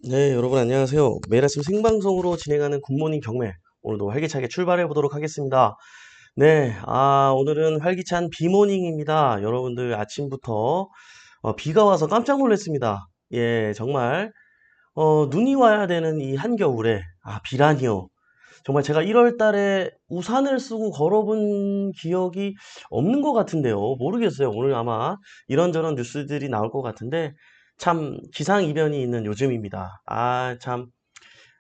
네, 여러분 안녕하세요. 매일 아침 생방송으로 진행하는 굿모닝 경매. 오늘도 활기차게 출발해 보도록 하겠습니다. 네, 오늘은 활기찬 비모닝입니다. 여러분들 아침부터 비가 와서 깜짝 놀랐습니다. 예, 정말 눈이 와야 되는 이 한겨울에 비라니요. 정말 제가 1월 달에 우산을 쓰고 걸어본 기억이 없는 것 같은데요. 모르겠어요. 오늘 아마 이런저런 뉴스들이 나올 것 같은데 참 기상이변이 있는 요즘입니다. 참.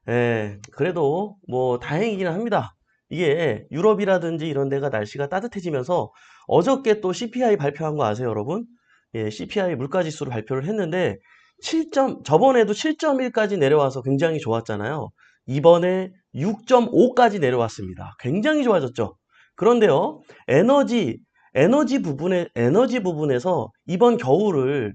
예, 그래도 뭐 다행이기는 합니다. 이게 유럽이라든지 이런 데가 날씨가 따뜻해지면서 어저께 또 CPI 발표한 거 아세요, 여러분? 예, CPI 물가지수를 발표를 했는데 저번에도 7.1까지 내려와서 굉장히 좋았잖아요. 이번에 6.5까지 내려왔습니다. 굉장히 좋아졌죠. 그런데요, 에너지 부분에서 이번 겨울을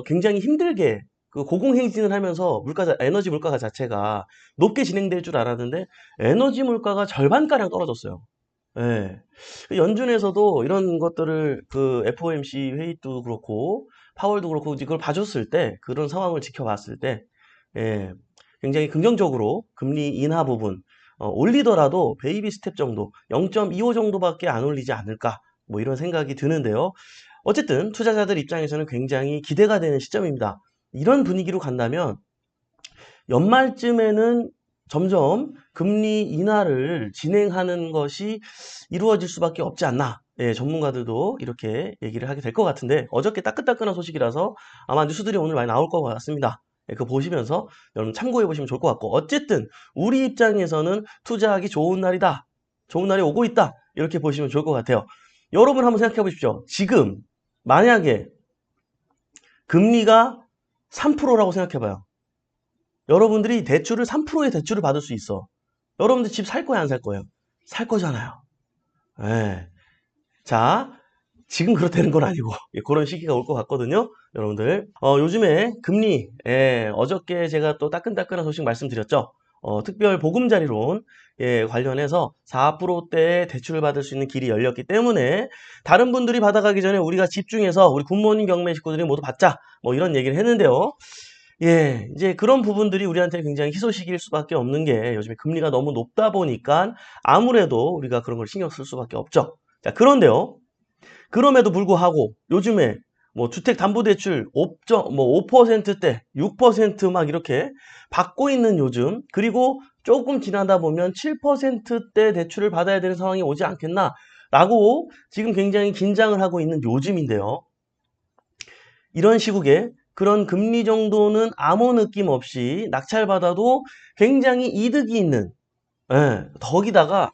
굉장히 힘들게 고공행진을 하면서 에너지 물가가 자체가 높게 진행될 줄 알았는데 에너지 물가가 절반가량 떨어졌어요. 예. 연준에서도 이런 것들을 FOMC 회의도 그렇고 파월도 그렇고 이걸 봐줬을 때 그런 상황을 지켜봤을 때 예, 굉장히 긍정적으로 금리 인하 부분 올리더라도 베이비 스텝 정도 0.25 정도밖에 안 올리지 않을까 뭐 이런 생각이 드는데요. 어쨌든 투자자들 입장에서는 굉장히 기대가 되는 시점입니다. 이런 분위기로 간다면 연말쯤에는 점점 금리 인하를 진행하는 것이 이루어질 수밖에 없지 않나. 예, 전문가들도 이렇게 얘기를 하게 될 것 같은데 어저께 따끈따끈한 소식이라서 아마 뉴스들이 오늘 많이 나올 것 같습니다. 예, 그거 보시면서 여러분 참고해 보시면 좋을 것 같고 어쨌든 우리 입장에서는 투자하기 좋은 날이다. 좋은 날이 오고 있다. 이렇게 보시면 좋을 것 같아요. 여러분 한번 생각해 보십시오. 지금 만약에 금리가 3%라고 생각해 봐요. 여러분들이 대출을 3%의 대출을 받을 수 있어. 여러분들 집 살 거야, 안 살 거예요? 살 거잖아요. 예. 자, 지금 그렇다는 건 아니고 그런 시기가 올 것 같거든요. 여러분들. 요즘에 금리, 어저께 제가 또 따끈따끈한 소식 말씀드렸죠. 특별 보금자리론 관련해서 4%대의 대출을 받을 수 있는 길이 열렸기 때문에 다른 분들이 받아가기 전에 우리가 집중해서 우리 굿모닝 경매 식구들이 모두 받자. 뭐 이런 얘기를 했는데요. 예, 이제 그런 부분들이 우리한테 굉장히 희소식일 수밖에 없는 게 요즘에 금리가 너무 높다 보니까 아무래도 우리가 그런 걸 신경 쓸 수밖에 없죠. 자, 그런데요. 그럼에도 불구하고 요즘에 뭐 주택담보대출 5%대, 6%막 이렇게 받고 있는 요즘, 그리고 조금 지나다 보면 7%대 대출을 받아야 되는 상황이 오지 않겠나라고 지금 굉장히 긴장을 하고 있는 요즘인데요. 이런 시국에 그런 금리 정도는 아무 느낌 없이 낙찰받아도 굉장히 이득이 있는, 덕이다가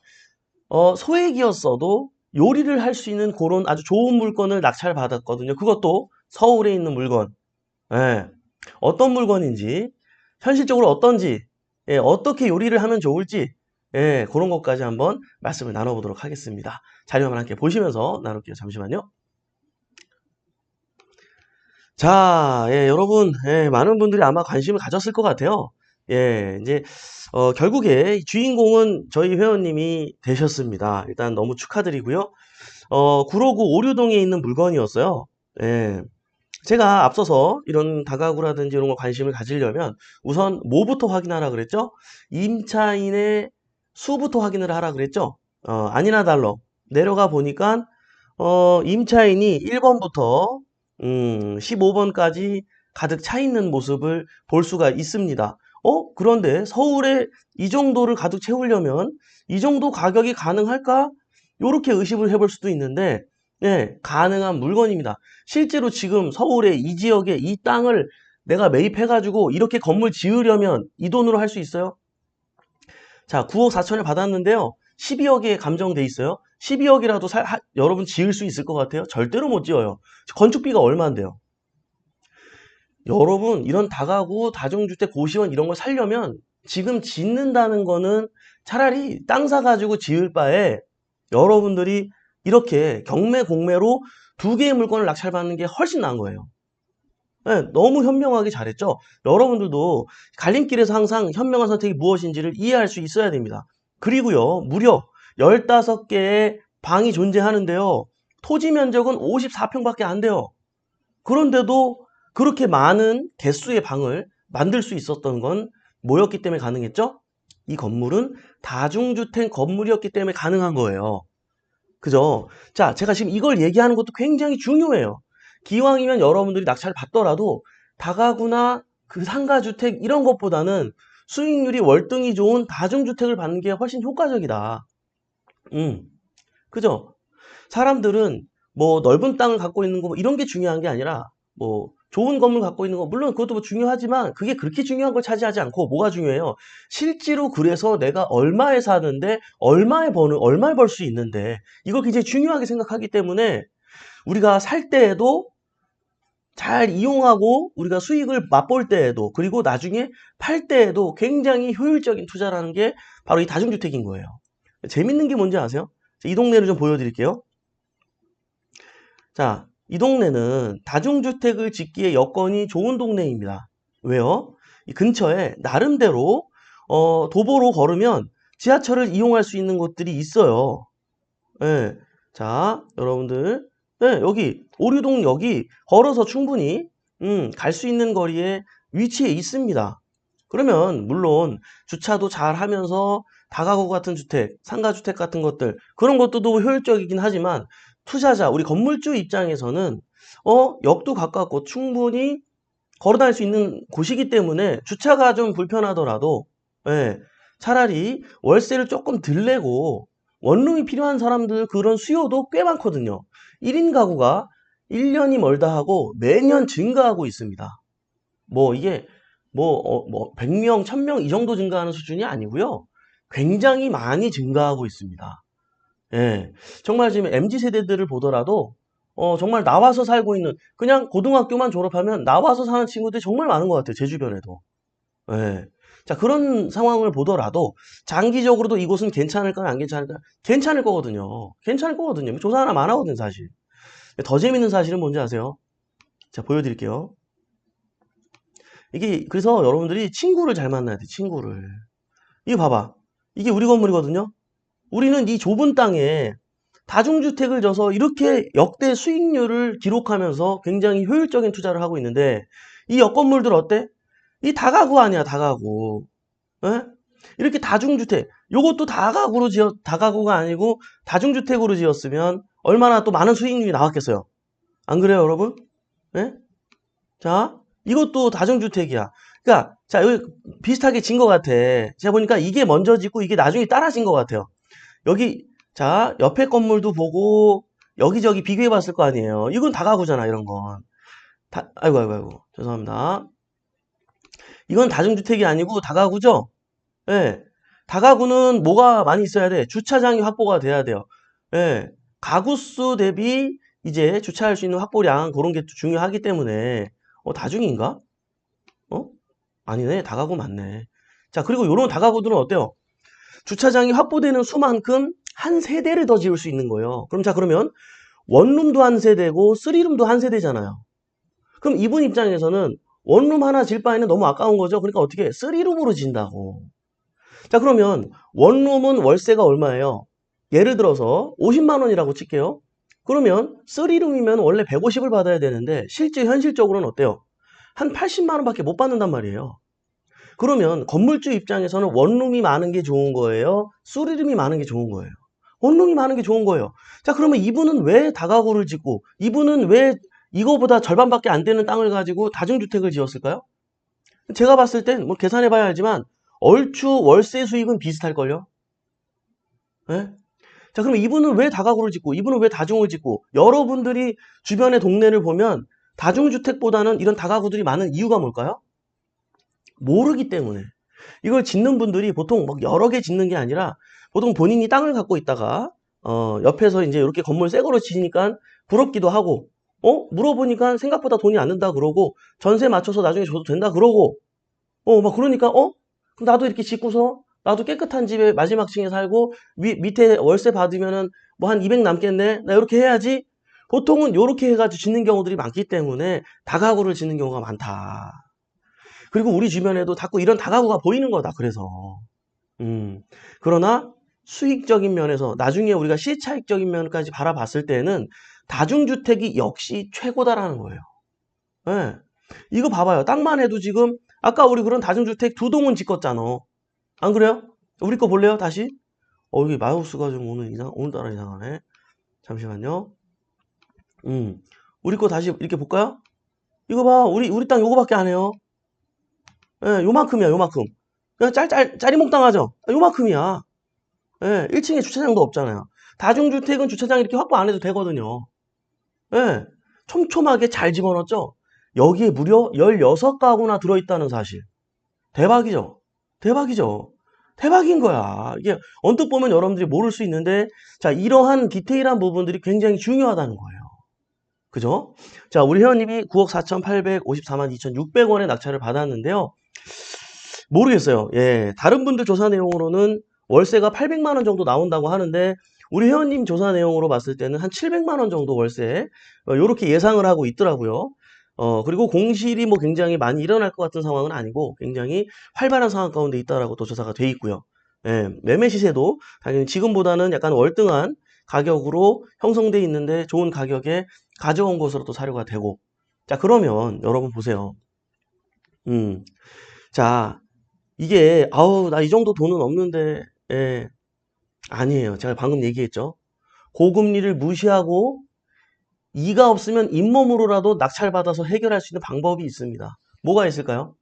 소액이었어도 요리를 할 수 있는 그런 아주 좋은 물건을 낙찰받았거든요. 그것도 서울에 있는 물건. 예. 어떤 물건인지, 현실적으로 어떤지, 어떻게 요리를 하면 좋을지, 그런 것까지 한번 말씀을 나눠보도록 하겠습니다. 자료 한번 함께 보시면서 나눌게요. 잠시만요. 자, 여러분, 많은 분들이 아마 관심을 가졌을 것 같아요. 이제, 결국에 주인공은 저희 회원님이 되셨습니다. 일단 너무 축하드리고요. 구로구 오류동에 있는 물건이었어요. 예. 제가 앞서서 이런 다가구라든지 이런 거 관심을 가지려면 우선 뭐부터 확인하라 그랬죠? 임차인의 수부터 확인을 하라 그랬죠? 아니나 달러. 내려가 보니까, 임차인이 1번부터 15번까지 가득 차 있는 모습을 볼 수가 있습니다. 그런데 서울에 이 정도를 가득 채우려면 이 정도 가격이 가능할까? 요렇게 의심을 해볼 수도 있는데, 가능한 물건입니다. 실제로 지금 서울의 이 지역에 이 땅을 내가 매입해가지고 이렇게 건물 지으려면 이 돈으로 할 수 있어요? 자, 9억 4천을 받았는데요. 12억에 감정돼 있어요. 12억이라도 여러분 지을 수 있을 것 같아요? 절대로 못 지어요. 건축비가 얼마인데요? 여러분, 이런 다가구, 다중주택, 고시원 이런 걸 살려면 지금 짓는다는 거는 차라리 땅 사가지고 지을 바에 여러분들이 이렇게 경매, 공매로 두 개의 물건을 낙찰받는 게 훨씬 나은 거예요. 너무 현명하게 잘했죠? 여러분들도 갈림길에서 항상 현명한 선택이 무엇인지를 이해할 수 있어야 됩니다. 그리고요, 무려 15개의 방이 존재하는데요. 토지 면적은 54평밖에 안 돼요. 그런데도 그렇게 많은 개수의 방을 만들 수 있었던 건 뭐였기 때문에 가능했죠? 이 건물은 다중주택 건물이었기 때문에 가능한 거예요. 그죠? 자, 제가 지금 이걸 얘기하는 것도 굉장히 중요해요. 기왕이면 여러분들이 낙찰 받더라도 다가구나 그 상가주택 이런 것보다는 수익률이 월등히 좋은 다중주택을 받는 게 훨씬 효과적이다. 그죠? 사람들은 뭐 넓은 땅을 갖고 있는 거 이런 게 중요한 게 아니라 뭐 좋은 건물 갖고 있는 거 물론 그것도 뭐 중요하지만 그게 그렇게 중요한 걸 차지하지 않고 뭐가 중요해요? 실제로 그래서 내가 얼마에 사는데 얼마에 벌 수 있는데 이걸 굉장히 중요하게 생각하기 때문에 우리가 살 때에도 잘 이용하고 우리가 수익을 맛볼 때에도 그리고 나중에 팔 때에도 굉장히 효율적인 투자라는 게 바로 이 다중주택인 거예요. 재밌는 게 뭔지 아세요? 이 동네를 좀 보여드릴게요. 자, 이 동네는 다중주택을 짓기에 여건이 좋은 동네입니다. 왜요? 이 근처에 나름대로 도보로 걸으면 지하철을 이용할 수 있는 곳들이 있어요. 예. 자, 여러분들 네, 여기 오류동역이 걸어서 충분히 갈 수 있는 거리에 위치해 있습니다. 그러면 물론 주차도 잘 하면서 다가구 같은 주택, 상가주택 같은 것들 그런 것도 효율적이긴 하지만 투자자, 우리 건물주 입장에서는 역도 가깝고 충분히 걸어 다닐 수 있는 곳이기 때문에 주차가 좀 불편하더라도 예, 차라리 월세를 조금 덜 내고 원룸이 필요한 사람들 그런 수요도 꽤 많거든요. 1인 가구가 1년이 멀다 하고 매년 증가하고 있습니다. 뭐 이게 뭐 100명, 1000명 이 정도 증가하는 수준이 아니고요. 굉장히 많이 증가하고 있습니다. 예. 정말 지금 MZ 세대들을 보더라도 정말 나와서 살고 있는 그냥 고등학교만 졸업하면 나와서 사는 친구들이 정말 많은 것 같아요. 제 주변에도. 예. 자, 그런 상황을 보더라도 장기적으로도 이곳은 괜찮을까 안 괜찮을까? 괜찮을 거거든요. 괜찮을 거거든요. 조사 하나 안 하거든 사실. 더 재밌는 사실은 뭔지 아세요? 자, 보여드릴게요. 이게 그래서 여러분들이 친구를 잘 만나야 돼. 친구를. 이거 봐봐. 이게 우리 건물이거든요. 우리는 이 좁은 땅에 다중주택을 져서 이렇게 역대 수익률을 기록하면서 굉장히 효율적인 투자를 하고 있는데 이 옆건물들 어때? 이 다가구 아니야, 다가구. 예? 이렇게 다중주택, 요것도 다가구가 아니고 다중주택으로 지었으면 얼마나 또 많은 수익률이 나왔겠어요. 안 그래요, 여러분? 예? 자, 이것도 다중주택이야. 그러니까, 자, 여기 비슷하게 진 것 같아. 제가 보니까 이게 먼저 짓고 이게 나중에 따라진 것 같아요. 여기, 자, 옆에 건물도 보고 여기저기 비교해 봤을 거 아니에요. 이건 다가구잖아, 이런 건. 아이고. 죄송합니다. 이건 다중주택이 아니고 다가구죠? 예. 다가구는 뭐가 많이 있어야 돼? 주차장이 확보가 돼야 돼요. 예. 가구수 대비 이제 주차할 수 있는 확보량 그런 게 중요하기 때문에 다중인가? 아니네. 다가구 맞네. 자, 그리고 요런 다가구들은 어때요? 주차장이 확보되는 수만큼 한 세대를 더 지을 수 있는 거예요. 그러면 원룸도 한 세대고 쓰리룸도 한 세대잖아요. 그럼 이분 입장에서는 원룸 하나 질 바에는 너무 아까운 거죠. 그러니까 어떻게 쓰리룸으로 진다고. 자, 그러면 원룸은 월세가 얼마예요? 예를 들어서 50만 원이라고 칠게요. 그러면 3룸이면 원래 150을 받아야 되는데 실제 현실적으로는 어때요? 한 80만 원밖에 못 받는단 말이에요. 그러면 건물주 입장에서는 원룸이 많은 게 좋은 거예요? 3룸이 많은 게 좋은 거예요? 원룸이 많은 게 좋은 거예요. 자, 그러면 이분은 왜 다가구를 짓고 이분은 왜 이거보다 절반밖에 안 되는 땅을 가지고 다중주택을 지었을까요? 제가 봤을 땐 뭐 계산해 봐야 알지만 얼추 월세 수익은 비슷할걸요? 예? 자, 그럼 이분은 왜 다가구를 짓고 이분은 왜 다중을 짓고 여러분들이 주변의 동네를 보면 다중주택보다는 이런 다가구들이 많은 이유가 뭘까요? 모르기 때문에. 이걸 짓는 분들이 보통 막 여러 개 짓는 게 아니라 보통 본인이 땅을 갖고 있다가 옆에서 이제 이렇게 건물 새 거로 지니까 부럽기도 하고 물어보니까 생각보다 돈이 안 든다 그러고 전세 맞춰서 나중에 줘도 된다 그러고 막 그러니까 그럼 나도 이렇게 짓고서 나도 깨끗한 집에 마지막 층에 살고 밑에 월세 받으면은 뭐 한 200 남겠네. 나 이렇게 해야지. 보통은 이렇게 해가지고 짓는 경우들이 많기 때문에 다가구를 짓는 경우가 많다. 그리고 우리 주변에도 자꾸 이런 다가구가 보이는 거다. 그래서 그러나 수익적인 면에서 나중에 우리가 시차익적인 면까지 바라봤을 때는 다중주택이 역시 최고다라는 거예요. 예. 이거 봐봐요. 땅만 해도 지금 아까 우리 그런 다중주택 2동은 짓었잖아. 안 그래요? 우리 거 볼래요? 다시? 여기 마우스가 좀 오늘따라 이상하네. 잠시만요. 우리 거 다시 이렇게 볼까요? 이거 봐. 우리 땅 요거밖에 안 해요. 예, 요만큼이야, 요만큼. 그냥 짜리몽땅하죠? 요만큼이야. 예, 1층에 주차장도 없잖아요. 다중주택은 주차장 이렇게 확보 안 해도 되거든요. 예, 촘촘하게 잘 집어넣었죠? 여기에 무려 16가구나 들어있다는 사실. 대박이죠? 대박이죠? 대박인 거야. 이게 언뜻 보면 여러분들이 모를 수 있는데, 자, 이러한 디테일한 부분들이 굉장히 중요하다는 거예요. 그죠? 자, 우리 회원님이 9억 4,854만 2,600원의 낙찰을 받았는데요. 모르겠어요. 예, 다른 분들 조사 내용으로는 월세가 800만 원 정도 나온다고 하는데 우리 회원님 조사 내용으로 봤을 때는 한 700만 원 정도 월세 요렇게 예상을 하고 있더라고요. 그리고 공실이 뭐 굉장히 많이 일어날 것 같은 상황은 아니고 굉장히 활발한 상황 가운데 있다라고 또 조사가 돼 있고요. 예, 매매 시세도 당연히 지금보다는 약간 월등한 가격으로 형성돼 있는데 좋은 가격에 가져온 것으로 또 사료가 되고. 자, 그러면 여러분 보세요. 자, 이게 아우 나 이 정도 돈은 없는데 예, 아니에요. 제가 방금 얘기했죠. 고금리를 무시하고 이가 없으면 잇몸으로라도 낙찰받아서 해결할 수 있는 방법이 있습니다. 뭐가 있을까요?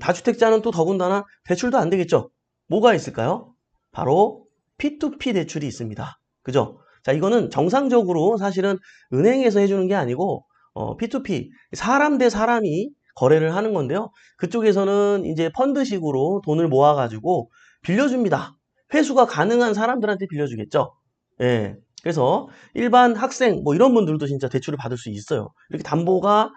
다주택자는 또 더군다나 대출도 안 되겠죠. 뭐가 있을까요? 바로 P2P 대출이 있습니다. 그죠? 자, 이거는 정상적으로 사실은 은행에서 해주는 게 아니고 P2P 사람 대 사람이 거래를 하는 건데요. 그쪽에서는 이제 펀드식으로 돈을 모아가지고 빌려줍니다. 회수가 가능한 사람들한테 빌려주겠죠. 예. 그래서 일반 학생 뭐 이런 분들도 진짜 대출을 받을 수 있어요. 이렇게 담보가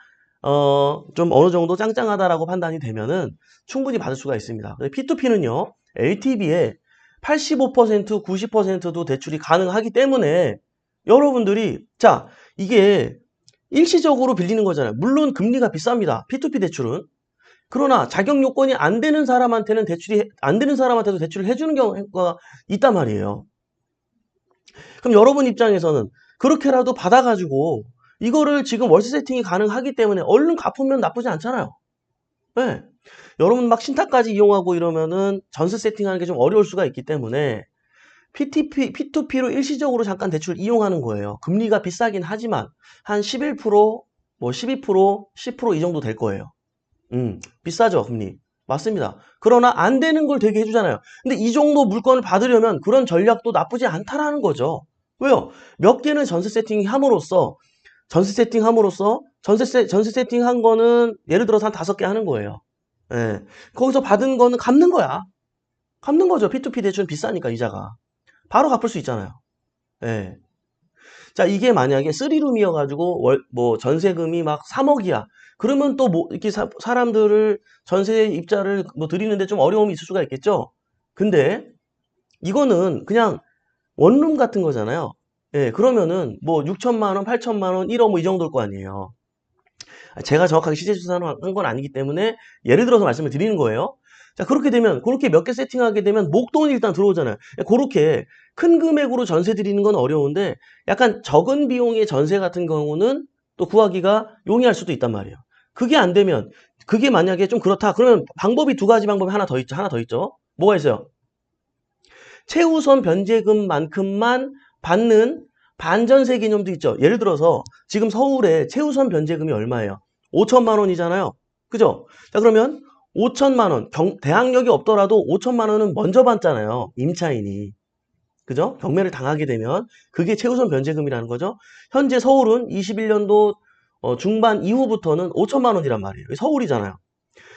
좀 어느 정도 짱짱하다라고 판단이 되면은 충분히 받을 수가 있습니다. P2P는요, LTV에 85%, 90%도 대출이 가능하기 때문에 여러분들이, 자, 이게 일시적으로 빌리는 거잖아요. 물론 금리가 비쌉니다. P2P 대출은. 그러나 자격 요건이 안 되는 사람한테는 안 되는 사람한테도 대출을 해주는 경우가 있단 말이에요. 그럼 여러분 입장에서는 그렇게라도 받아가지고 이거를 지금 월세 세팅이 가능하기 때문에 얼른 갚으면 나쁘지 않잖아요. 네. 여러분 막 신탁까지 이용하고 이러면은 전세 세팅하는 게 좀 어려울 수가 있기 때문에 P2P로 일시적으로 잠깐 대출 이용하는 거예요. 금리가 비싸긴 하지만 한 11%, 뭐 12%, 10% 이 정도 될 거예요. 비싸죠, 금리. 맞습니다. 그러나 안 되는 걸 되게 해주잖아요. 근데 이 정도 물건을 받으려면 그런 전략도 나쁘지 않다라는 거죠. 왜요? 몇 개는 전세 세팅함으로써 전세 세팅한 거는 예를 들어서 한 5개 하는 거예요. 예. 거기서 받은 거는 갚는 거야. 갚는 거죠. P2P 대출은 비싸니까 이자가. 바로 갚을 수 있잖아요. 예. 자, 이게 만약에 3룸이어가지고 뭐 전세금이 막 3억이야. 그러면 또 뭐 이렇게 사람들을 전세 입자를 뭐 드리는데 좀 어려움이 있을 수가 있겠죠. 근데 이거는 그냥 원룸 같은 거잖아요. 예, 그러면은 뭐 6천만 원, 8천만 원, 1억 뭐 이 정도일 거 아니에요. 제가 정확하게 시세 조사를 한 건 아니기 때문에 예를 들어서 말씀을 드리는 거예요. 자, 그렇게 되면 그렇게 몇 개 세팅하게 되면 목돈이 일단 들어오잖아요. 그렇게 큰 금액으로 전세 드리는 건 어려운데 약간 적은 비용의 전세 같은 경우는 또 구하기가 용이할 수도 있단 말이에요. 그게 안 되면 그게 만약에 좀 그렇다 그러면 방법이 2가지 방법이 하나 더 있죠. 뭐가 있어요? 최우선 변제금만큼만 받는 반전세 개념도 있죠. 예를 들어서 지금 서울에 최우선 변제금이 얼마예요? 5천만 원이잖아요. 그죠? 자, 그러면 5천만 원, 대학력이 없더라도 5천만 원은 먼저 받잖아요. 임차인이. 그죠? 경매를 당하게 되면 그게 최우선 변제금이라는 거죠. 현재 서울은 21년도 중반 이후부터는 5천만 원이란 말이에요. 서울이잖아요.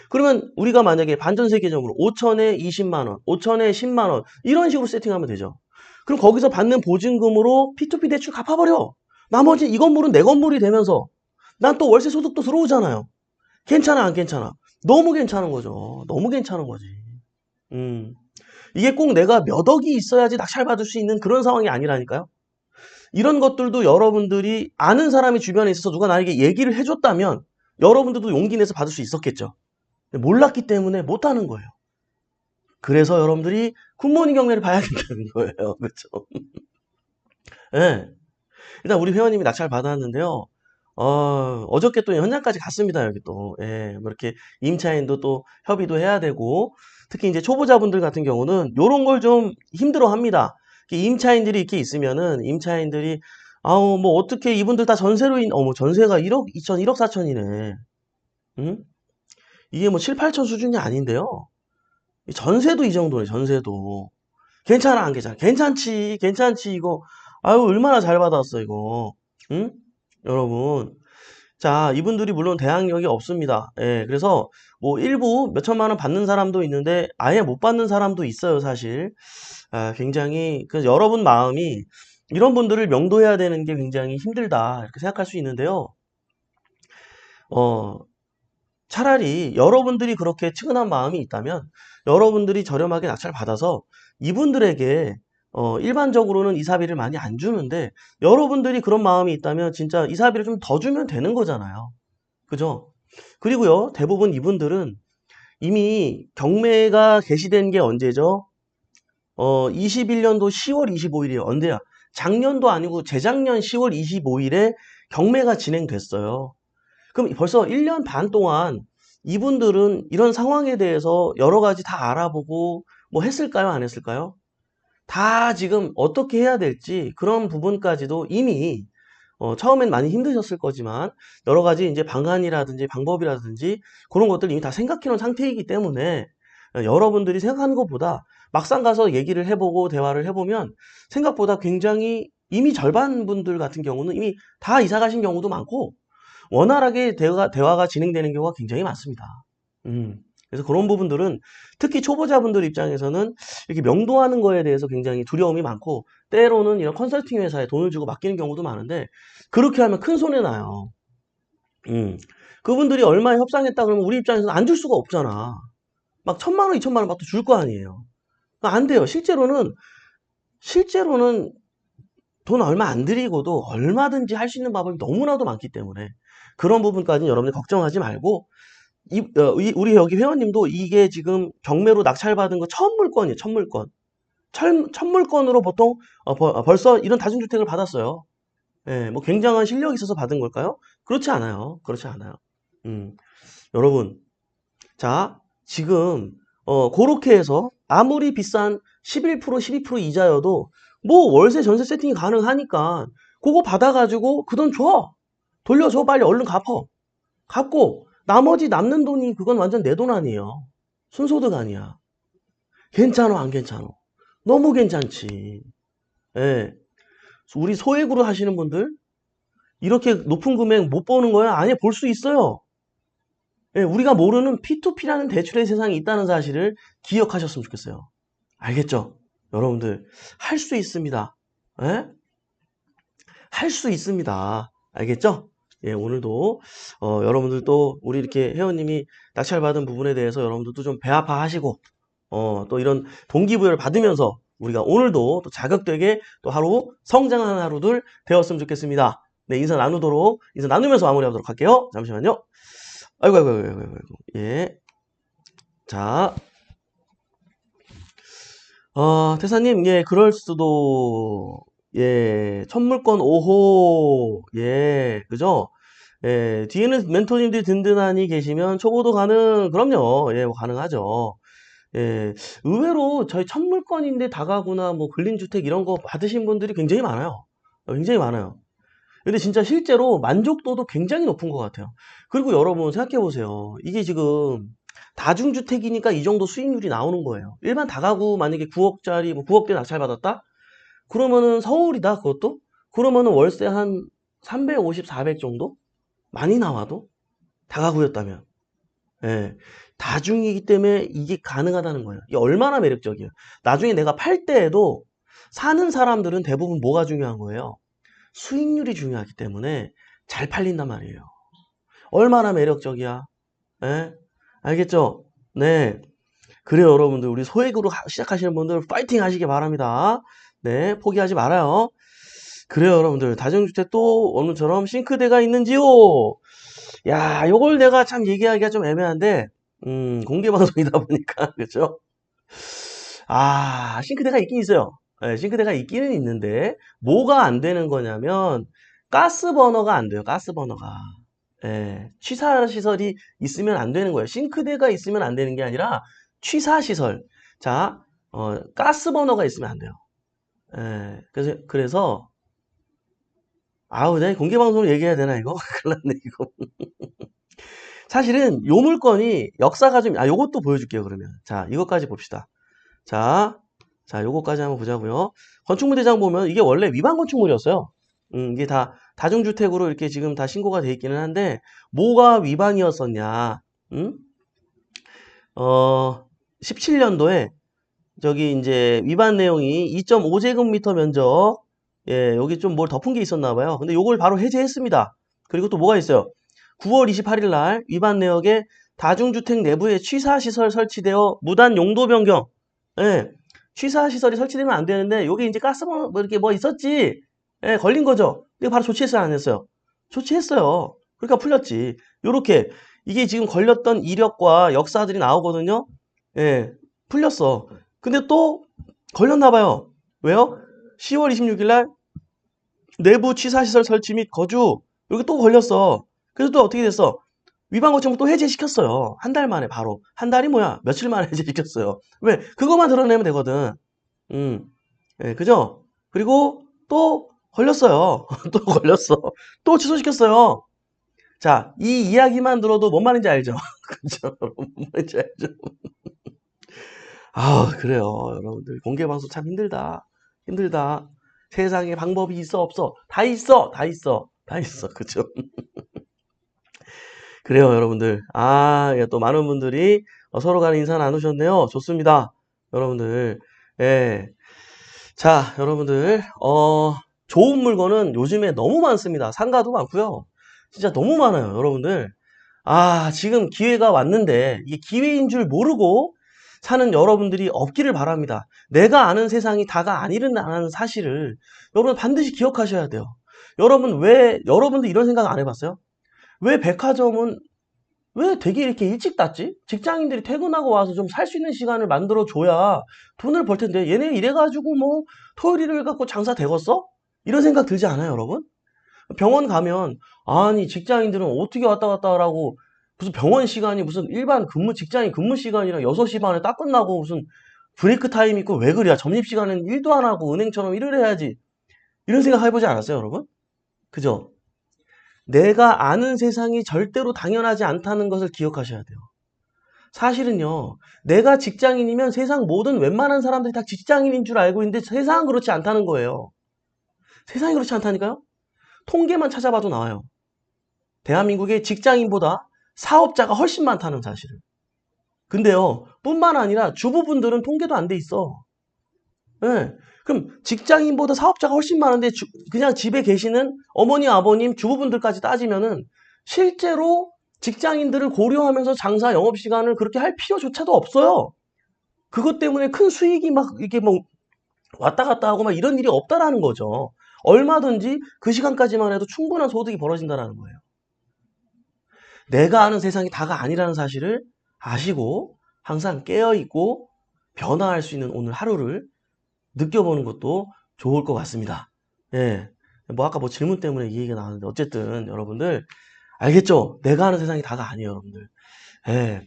그러면 우리가 만약에 반전세 개념으로 5천에 20만 원, 5천에 10만 원 이런 식으로 세팅하면 되죠. 그럼 거기서 받는 보증금으로 P2P 대출 갚아버려. 나머지 이 건물은 내 건물이 되면서 난 또 월세 소득도 들어오잖아요. 괜찮아 안 괜찮아? 너무 괜찮은 거죠. 너무 괜찮은 거지. 이게 꼭 내가 몇 억이 있어야지 낙찰받을 수 있는 그런 상황이 아니라니까요. 이런 것들도 여러분들이 아는 사람이 주변에 있어서 누가 나에게 얘기를 해줬다면 여러분들도 용기 내서 받을 수 있었겠죠. 몰랐기 때문에 못하는 거예요. 그래서 여러분들이 굿모닝 경매를 봐야 된다는 거예요. 그렇죠? 네. 일단 우리 회원님이 낙찰 받았는데요. 어저께 또 현장까지 갔습니다. 여기 또. 예, 뭐 이렇게 임차인도 또 협의도 해야 되고, 특히 이제 초보자분들 같은 경우는 요런 걸 좀 힘들어 합니다. 임차인들이 이렇게 있으면은, 임차인들이, 아우, 뭐 어떻게 이분들 다 전세로, 어머, 전세가 1억 2천, 1억 4천이네. 응? 이게 뭐 7, 8천 수준이 아닌데요. 전세도 이 정도네, 전세도. 괜찮아, 안 괜찮아? 괜찮지, 괜찮지, 이거. 아유, 얼마나 잘 받았어, 이거. 응? 여러분. 자, 이분들이 물론 대항력이 없습니다. 예, 그래서 뭐 일부 몇 천만 원 받는 사람도 있는데 아예 못 받는 사람도 있어요, 사실. 아, 굉장히, 그 여러분 마음이 이런 분들을 명도해야 되는 게 굉장히 힘들다, 이렇게 생각할 수 있는데요. 어, 차라리 여러분들이 그렇게 측은한 마음이 있다면 여러분들이 저렴하게 낙찰 받아서 이분들에게 일반적으로는 이사비를 많이 안 주는데 여러분들이 그런 마음이 있다면 진짜 이사비를 좀 더 주면 되는 거잖아요. 그죠? 그리고요, 대부분 이분들은 이미 경매가 개시된 게 언제죠? 21년도 10월 25일이에요. 언제야? 작년도 아니고 재작년 10월 25일에 경매가 진행됐어요. 그럼 벌써 1년 반 동안 이분들은 이런 상황에 대해서 여러 가지 다 알아보고 뭐 했을까요? 안 했을까요? 다 지금 어떻게 해야 될지 그런 부분까지도 이미 처음엔 많이 힘드셨을 거지만 여러 가지 이제 방안이라든지 방법이라든지 그런 것들 이미 다 생각해 놓은 상태이기 때문에 여러분들이 생각하는 것보다 막상 가서 얘기를 해보고 대화를 해보면 생각보다 굉장히 이미 절반 분들 같은 경우는 이미 다 이사 가신 경우도 많고 원활하게 대화가 진행되는 경우가 굉장히 많습니다. 그래서 그런 부분들은 특히 초보자분들 입장에서는 이렇게 명도하는 거에 대해서 굉장히 두려움이 많고 때로는 이런 컨설팅 회사에 돈을 주고 맡기는 경우도 많은데 그렇게 하면 큰 손해 나요. 그분들이 얼마에 협상했다 그러면 우리 입장에서는 안 줄 수가 없잖아. 막 1,000만 원, 2,000만 원 막 또 줄 거 아니에요. 안 돼요. 실제로는 돈 얼마 안 들이고도 얼마든지 할 수 있는 방법이 너무나도 많기 때문에 그런 부분까지는 여러분들 걱정하지 말고 우리 여기 회원님도 이게 지금 경매로 낙찰받은 거 첫 물건이에요. 첫 물건. 첫 물건으로 보통 벌써 이런 다중주택을 받았어요. 예, 뭐 굉장한 실력이 있어서 받은 걸까요? 그렇지 않아요. 그렇지 않아요. 음, 여러분, 자, 지금 그렇게 해서 아무리 비싼 11%, 12% 이자여도 뭐 월세 전세 세팅이 가능하니까 그거 받아가지고 그 돈 줘. 돌려줘. 빨리 얼른 갚어. 갚고 나머지 남는 돈이 그건 완전 내 돈 아니에요. 순소득 아니야. 괜찮어, 안 괜찮어? 너무 괜찮지. 예. 우리 소액으로 하시는 분들 이렇게 높은 금액 못 버는 거야? 아니, 볼 수 있어요. 예, 우리가 모르는 P2P라는 대출의 세상이 있다는 사실을 기억하셨으면 좋겠어요. 알겠죠? 여러분들 할 수 있습니다. 예? 할 수 있습니다. 알겠죠? 예, 오늘도 여러분들 또 우리 이렇게 회원님이 낙찰받은 부분에 대해서 여러분들도 좀 배아파하시고 또 이런 동기부여를 받으면서 우리가 오늘도 또 자극되게 또 하루 성장하는 하루들 되었으면 좋겠습니다. 네, 인사 나누면서 마무리하도록 할게요. 잠시만요. 아이고. 예. 자, 태사님, 예, 그럴 수도, 예, 첫 물건 5호, 예, 그죠? 예, 뒤에는 멘토님들이 든든하니 계시면 초보도 그럼요, 예, 뭐 가능하죠. 예, 의외로 저희 첫 물건인데 다가구나, 뭐, 근린주택 이런 거 받으신 분들이 굉장히 많아요. 굉장히 많아요. 근데 진짜 실제로 만족도도 굉장히 높은 것 같아요. 그리고 여러분 생각해 보세요. 이게 지금 다중주택이니까 이 정도 수익률이 나오는 거예요. 일반 다가구 만약에 9억짜리, 뭐 9억대 낙찰받았다? 그러면은 서울이다, 그것도? 그러면은 월세 한 350, 400 정도? 많이 나와도? 다가구였다면. 예. 다중이기 때문에 이게 가능하다는 거예요. 이게 얼마나 매력적이에요. 나중에 내가 팔 때에도 사는 사람들은 대부분 뭐가 중요한 거예요? 수익률이 중요하기 때문에 잘 팔린단 말이에요. 얼마나 매력적이야. 예? 알겠죠? 네. 그래요, 여러분들. 우리 소액으로 시작하시는 분들 파이팅 하시기 바랍니다. 네, 포기하지 말아요. 그래요, 여러분들. 다중주택도 오늘처럼 싱크대가 있는지요? 야, 요걸 내가 참 얘기하기가 좀 애매한데, 공개 방송이다 보니까, 그죠? 싱크대가 있긴 있어요. 네, 싱크대가 있기는 있는데, 뭐가 안 되는 거냐면, 가스버너가 안 돼요. 가스버너가. 예, 취사시설이 있으면 안 되는 거예요. 싱크대가 있으면 안 되는 게 아니라 취사시설. 자, 가스버너가 있으면 안 돼요. 예, 그래서 아우, 내가 공개방송으로 얘기해야 되나, 이거? 큰일 났네, 이거. 사실은 요 물건이 역사가 좀, 요것도 보여줄게요, 그러면. 자, 이것까지 봅시다. 자, 요거까지 한번 보자고요. 건축물 대장 보면 이게 원래 위반 건축물이었어요. 이게 다 다중주택으로 이렇게 지금 다 신고가 돼 있기는 한데, 뭐가 위반이었었냐? 17년도에 저기 이제 위반 내용이 2.5제곱미터 면적, 예, 여기 좀 뭘 덮은 게 있었나 봐요. 근데 요걸 바로 해제했습니다. 그리고 또 뭐가 있어요? 9월 28일 날 위반 내역에 다중주택 내부에 취사시설 설치되어 무단 용도 변경. 예, 취사시설이 설치되면 안 되는데 여기 이제 가스번 뭐 이렇게 뭐 있었지. 예, 걸린 거죠. 이거 바로 조치했어요, 안 했어요? 조치했어요. 그러니까 풀렸지. 요렇게 이게 지금 걸렸던 이력과 역사들이 나오거든요. 예, 풀렸어. 근데 또 걸렸나 봐요. 왜요? 10월 26일 날 내부 취사시설 설치 및 거주 여기 또 걸렸어. 그래서 또 어떻게 됐어? 위반 고청을 또 해제시켰어요. 한 달 만에 바로. 한 달이 뭐야? 며칠 만에 해제시켰어요. 왜? 그것만 드러내면 되거든. 예, 그죠? 그리고 또 걸렸어요. 또 걸렸어. 또 취소시켰어요. 자, 이 이야기만 들어도 뭔 말인지 알죠? 그죠? 뭔 말인지 알죠? 아, 그래요. 여러분들. 공개방송 참 힘들다. 힘들다. 세상에 방법이 있어, 없어? 다 있어! 다 있어. 다 있어. 그죠? 그래요, 여러분들. 또 많은 분들이 서로 간에 인사 나누셨네요. 좋습니다. 여러분들. 예. 자, 여러분들. 좋은 물건은 요즘에 너무 많습니다. 상가도 많고요. 진짜 너무 많아요, 여러분들. 지금 기회가 왔는데, 이게 기회인 줄 모르고 사는 여러분들이 없기를 바랍니다. 내가 아는 세상이 다가 아니라는 사실을 여러분 반드시 기억하셔야 돼요. 여러분들 이런 생각 안 해봤어요? 왜 백화점은 왜 되게 이렇게 일찍 닫지? 직장인들이 퇴근하고 와서 좀 살 수 있는 시간을 만들어 줘야 돈을 벌 텐데 얘네 이래가지고 뭐 토요일 일요일 갖고 장사 되겠어? 이런 생각 들지 않아요, 여러분? 병원 가면 아니 직장인들은 어떻게 왔다 갔다 하라고 무슨 병원 시간이 무슨 일반 직장인 근무 시간이랑 6시 반에 딱 끝나고 무슨 브레이크 타임 있고 왜 그래? 점심시간에는 일도 안 하고 은행처럼 일을 해야지. 이런 생각 해보지 않았어요, 여러분? 그죠? 내가 아는 세상이 절대로 당연하지 않다는 것을 기억하셔야 돼요. 사실은요, 내가 직장인이면 세상 모든 웬만한 사람들이 다 직장인인 줄 알고 있는데 세상은 그렇지 않다는 거예요. 세상이 그렇지 않다니까요? 통계만 찾아봐도 나와요. 대한민국의 직장인보다 사업자가 훨씬 많다는 사실을. 근데요, 뿐만 아니라 주부분들은 통계도 안 돼 있어. 예. 그럼 직장인보다 사업자가 훨씬 많은데 그냥 집에 계시는 어머니, 아버님, 주부분들까지 따지면은 실제로 직장인들을 고려하면서 장사 영업시간을 그렇게 할 필요조차도 없어요. 그것 때문에 큰 수익이 막 이게 뭐 왔다 갔다 하고 막 이런 일이 없다라는 거죠. 얼마든지 그 시간까지만 해도 충분한 소득이 벌어진다는 거예요. 내가 아는 세상이 다가 아니라는 사실을 아시고 항상 깨어있고 변화할 수 있는 오늘 하루를 느껴보는 것도 좋을 것 같습니다. 예. 뭐 아까 뭐 질문 때문에 이 얘기가 나왔는데 어쨌든 여러분들 알겠죠? 내가 아는 세상이 다가 아니에요, 여러분들. 예.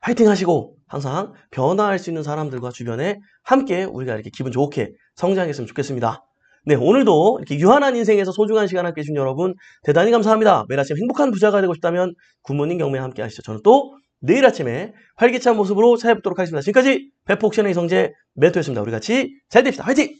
파이팅 하시고 항상 변화할 수 있는 사람들과 주변에 함께 우리가 이렇게 기분 좋게 성장했으면 좋겠습니다. 네, 오늘도 이렇게 유한한 인생에서 소중한 시간 함께 해주신 여러분 대단히 감사합니다. 매일 아침 행복한 부자가 되고 싶다면 굿모닝 경매 함께 하시죠. 저는 또 내일 아침에 활기찬 모습으로 찾아뵙도록 하겠습니다. 지금까지 배포옥션의 이성재 멘토였습니다. 우리 같이 잘 됩시다. 화이팅!